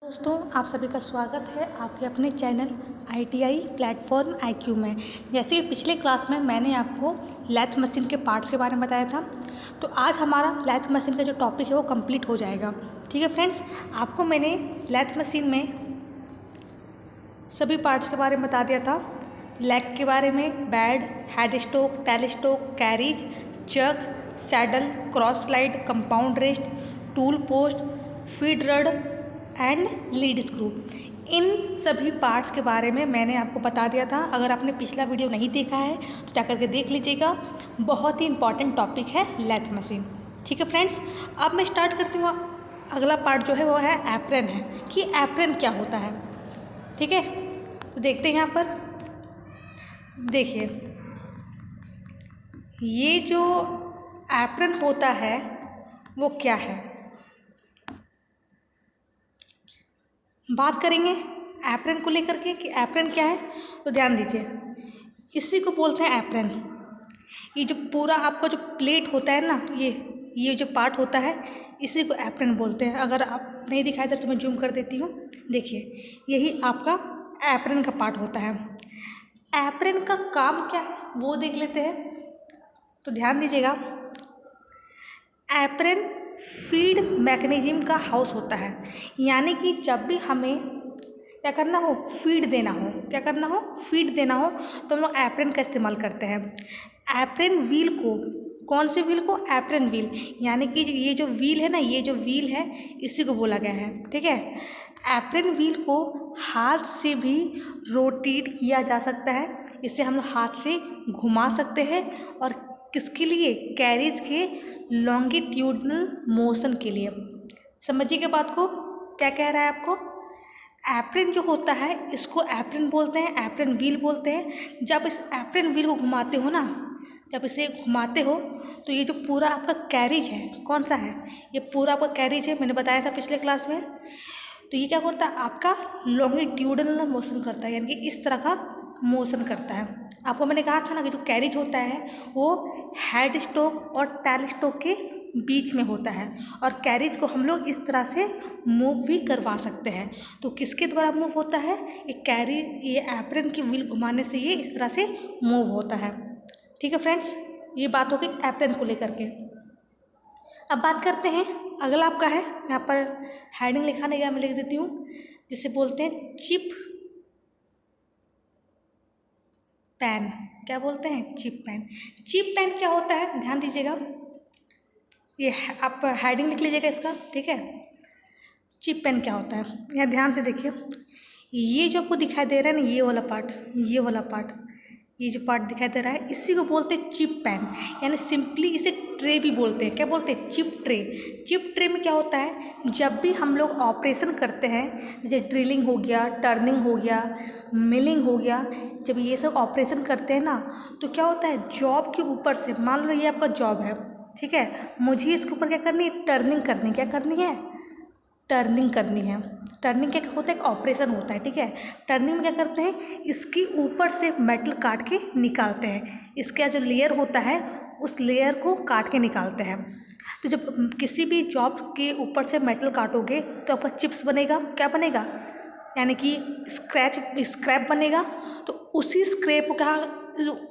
दोस्तों, आप सभी का स्वागत है आपके अपने चैनल ITI प्लेटफॉर्म IQ में। जैसे कि पिछले क्लास में मैंने आपको लैथ मशीन के पार्ट्स के बारे में बताया था, तो आज हमारा लैथ मशीन का जो टॉपिक है वो कंप्लीट हो जाएगा। ठीक है फ्रेंड्स, आपको मैंने लैथ मशीन में सभी पार्ट्स के बारे में बता दिया था। लेग के बारे में, bed, headstock, tailstock, carriage, जग, saddle, cross slide, compound rest, tool post, feed rod and lead screw. इन सभी पार्ट्स के बारे में मैंने आपको बता दिया था। अगर आपने पिछला वीडियो नहीं देखा है तो जा करके देख लीजिएगा। बहुत ही इंपॉर्टेंट टॉपिक है लैथ मशीन। ठीक है फ्रेंड्स, अब मैं स्टार्ट करती हूँ। अगला पार्ट जो है वो है एप्रन है, कि एप्रन क्या होता है। ठीक है, तो देखते हैं यहाँ पर। देखिए, ये जो एप्रन होता है वो क्या है, बात करेंगे एप्रन को लेकर के कि एप्रन क्या है। तो ध्यान दीजिए, इसी को बोलते हैं एप्रन। ये जो पूरा आपका जो प्लेट होता है ना, ये जो पार्ट होता है, इसी को एप्रन बोलते हैं। अगर आप नहीं दिखाया था तो मैं जूम कर देती हूँ। देखिए, यही आपका एप्रन का पार्ट होता है। एप्रन का काम क्या है वो देख लेते हैं। तो ध्यान दीजिएगा, एप्रन फीड मैकेनिज्म का हाउस होता है। यानी कि जब भी हमें क्या करना हो, फीड देना हो, क्या करना हो, फीड देना हो, तो हम लोग एप्रन का इस्तेमाल करते हैं। एप्रन व्हील को, कौन से व्हील को, एप्रन व्हील, यानी कि ये जो व्हील है ना, ये जो व्हील है इसी को बोला गया है। ठीक है, एप्रन व्हील को हाथ से भी रोटेट किया जा सकता है। इसे हम लोग हाथ से घुमा सकते हैं। और किसके लिए, कैरिज के लॉन्गिट्यूडनल मोशन के लिए। समझिएगा बात को, क्या कह रहा है आपको। एप्रन जो होता है इसको एप्रन बोलते हैं, एप्रन व्हील बोलते हैं। जब इस एप्रन व्हील को घुमाते हो ना, जब इसे घुमाते हो तो ये जो पूरा आपका कैरिज है, कौन सा है, ये पूरा आपका कैरिज है, मैंने बताया था पिछले क्लास में। तो ये क्या करता है, आपका लॉन्गिट्यूडनल मोशन करता है, यानी कि इस तरह का मोशन करता है। आपको मैंने कहा था ना कि जो कैरिज होता है वो हेड स्टोक और टेल स्टोक के बीच में होता है। और कैरिज को हम लोग इस तरह से मूव भी करवा सकते हैं। तो किसके द्वारा मूव होता है, ये एप्रन की व्हील घुमाने से ये इस तरह से मूव होता है। ठीक है फ्रेंड्स, ये बात हो गई एप्रन को लेकर के। अब बात करते हैं, अगला आपका है, यहाँ पर हेडिंग लिखा नहीं गया, मैं लिख देती हूँ, जिसे बोलते हैं चिप पैन। क्या बोलते हैं, चिप पैन। चिप पैन क्या होता है, ध्यान दीजिएगा, ये आप हेडिंग लिख लीजिएगा इसका। ठीक है, चिप पेन क्या होता है, यहाँ ध्यान से देखिए। ये जो आपको दिखाई दे रहा है ना, ये वाला पार्ट, ये वाला पार्ट, ये जो पार्ट दिखाई दे रहा है, इसी को बोलते हैं चिप पेन। यानी सिंपली इसे ट्रे भी बोलते हैं। क्या बोलते हैं, चिप ट्रे। चिप ट्रे में क्या होता है, जब भी हम लोग ऑपरेशन करते हैं, जैसे ड्रिलिंग हो गया, टर्निंग हो गया, मिलिंग हो गया, जब ये सब ऑपरेशन करते हैं ना, तो क्या होता है, जॉब के ऊपर से, मान लो ये आपका जॉब है, ठीक है, मुझे इसके ऊपर क्या करनी है, टर्निंग करनी। क्या करनी है, टर्निंग करनी है। टर्निंग क्या होता है, एक ऑपरेशन होता है। ठीक है, टर्निंग में क्या करते हैं, इसके ऊपर से मेटल काट के निकालते हैं। इसका जो लेयर होता है उस लेयर को काट के निकालते हैं। तो जब किसी भी जॉब के ऊपर से मेटल काटोगे तो आपका चिप्स बनेगा। क्या बनेगा, यानी कि स्क्रैप बनेगा। तो उसी स्क्रैप का,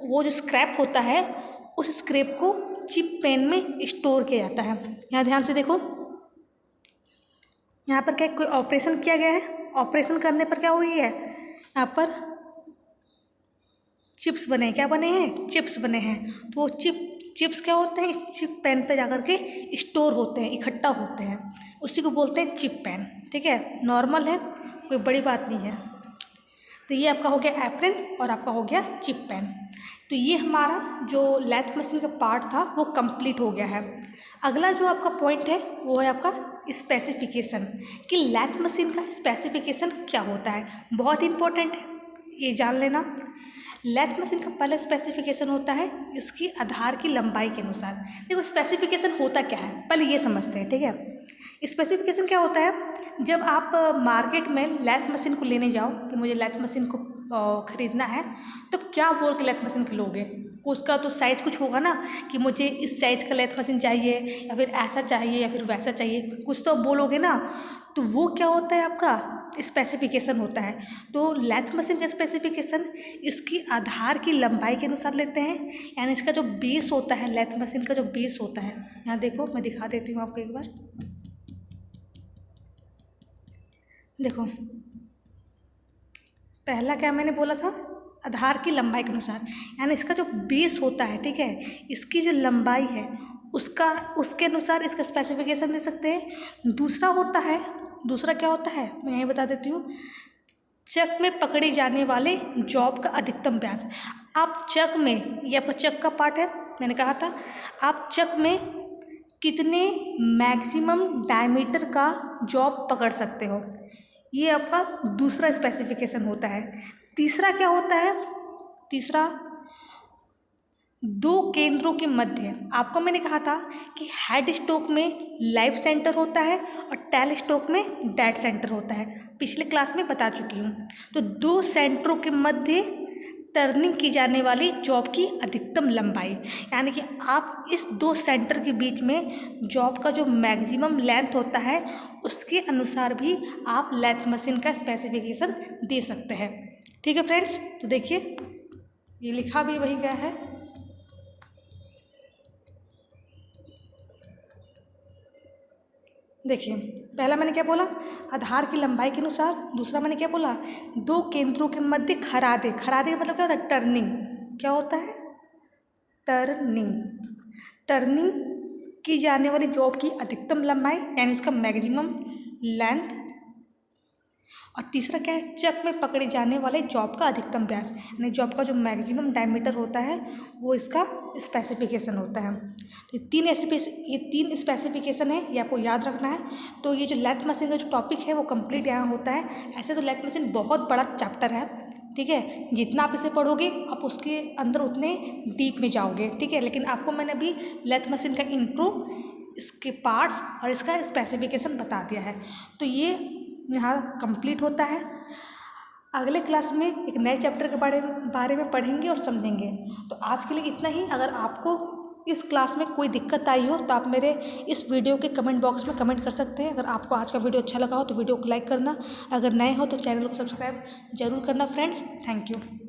वो जो स्क्रैप होता है, उस स्क्रैप को चिप पेन में स्टोर किया जाता है। यहाँ ध्यान से देखो, यहाँ पर क्या कोई ऑपरेशन किया गया है, ऑपरेशन करने पर क्या हुई है, यहाँ पर चिप्स बने। क्या बने हैं, चिप्स बने हैं। तो वो चिप्स क्या होते हैं, इस चिप पेन पे जाकर के स्टोर होते हैं, इकट्ठा होते हैं, उसी को बोलते हैं चिप पेन। ठीक है, नॉर्मल है, कोई बड़ी बात नहीं है। तो ये आपका हो गया एप्रन और आपका हो गया चिप पेन। तो ये हमारा जो लैथ मशीन का पार्ट था वो कंप्लीट हो गया है। अगला जो आपका पॉइंट है वो है आपका स्पेसिफिकेशन, कि लैथ मशीन का स्पेसिफिकेशन क्या होता है। बहुत इंपॉर्टेंट है, ये जान लेना। लैथ मशीन का पहला स्पेसिफिकेशन होता है इसकी आधार की लंबाई के अनुसार। देखो स्पेसिफिकेशन होता क्या है, पहले ये समझते हैं। ठीक है, स्पेसिफिकेशन क्या होता है, जब आप मार्केट में लैथ मशीन को लेने जाओ कि मुझे लैथ मशीन को खरीदना है, तो क्या बोल के लैथ मशीन को लोगे, उसका तो साइज़ कुछ होगा ना कि मुझे इस साइज़ का लेथ मशीन चाहिए या फिर ऐसा चाहिए या फिर वैसा चाहिए, कुछ तो आप बोलोगे ना। तो वो क्या होता है, आपका स्पेसिफिकेशन होता है। तो लेथ मशीन का स्पेसिफिकेशन इसकी आधार की लंबाई के अनुसार लेते हैं, यानी इसका जो बेस होता है, लेथ मशीन का जो बेस होता है, यहाँ देखो मैं दिखा देती हूँ आपको एक बार। देखो पहला क्या मैंने बोला था, आधार की लंबाई के अनुसार, यानी इसका जो बेस होता है, ठीक है, इसकी जो लंबाई है उसका, उसके अनुसार इसका स्पेसिफिकेशन दे सकते हैं। दूसरा होता है, दूसरा क्या होता है मैं यही बता देती हूँ, चक में पकड़े जाने वाले जॉब का अधिकतम व्यास। आप चक में, ये आपका चक का पार्ट है, मैंने कहा था, आप चक में कितने मैक्सिमम डायमीटर का जॉब पकड़ सकते हो, ये आपका दूसरा स्पेसिफिकेशन होता है। तीसरा क्या होता है, तीसरा दो केंद्रों के मध्य, आपको मैंने कहा था कि हेड स्टोक में लाइव सेंटर होता है और टेल स्टोक में डेड सेंटर होता है, पिछले क्लास में बता चुकी हूँ। तो दो सेंटरों के मध्य टर्निंग की जाने वाली जॉब की अधिकतम लंबाई, यानी कि आप इस दो सेंटर के बीच में जॉब का जो मैक्सिमम लेंथ होता है उसके अनुसार भी आप लेथ मशीन का स्पेसिफिकेशन दे सकते हैं। ठीक है फ्रेंड्स, तो देखिए ये लिखा भी वही गया है। देखिए पहला मैंने क्या बोला, आधार की लंबाई के अनुसार। दूसरा मैंने क्या बोला, दो केंद्रों के मध्य खरादे, खरादे का मतलब क्या होता है, टर्निंग, क्या होता है, टर्निंग, टर्निंग की जाने वाली जॉब की अधिकतम लंबाई यानी उसका मैक्सिमम लेंथ। और तीसरा क्या है, चक में पकड़े जाने वाले जॉब का अधिकतम व्यास, यानी जॉब का जो मैक्सिमम डायमीटर होता है वो इसका स्पेसिफिकेशन होता है। तो ये तीन स्पेसिफिकेशन है, ये आपको याद रखना है। तो ये जो लेथ मशीन का जो टॉपिक है वो कंप्लीट यहाँ होता है। ऐसे तो लेथ मशीन बहुत बड़ा चैप्टर है, ठीक है, जितना आप इसे पढ़ोगे आप उसके अंदर उतने डीप में जाओगे, ठीक है। लेकिन आपको मैंने अभी लेथ मशीन का इंट्रो, इसके पार्ट्स और इसका स्पेसिफिकेशन बता दिया है। तो ये यहाँ कंप्लीट होता है। अगले क्लास में एक नए चैप्टर के बारे में पढ़ेंगे और समझेंगे। तो आज के लिए इतना ही। अगर आपको इस क्लास में कोई दिक्कत आई हो तो आप मेरे इस वीडियो के कमेंट बॉक्स में कमेंट कर सकते हैं। अगर आपको आज का वीडियो अच्छा लगा हो तो वीडियो को लाइक करना, अगर नए हो तो चैनल को सब्सक्राइब जरूर करना फ्रेंड्स। Thank you.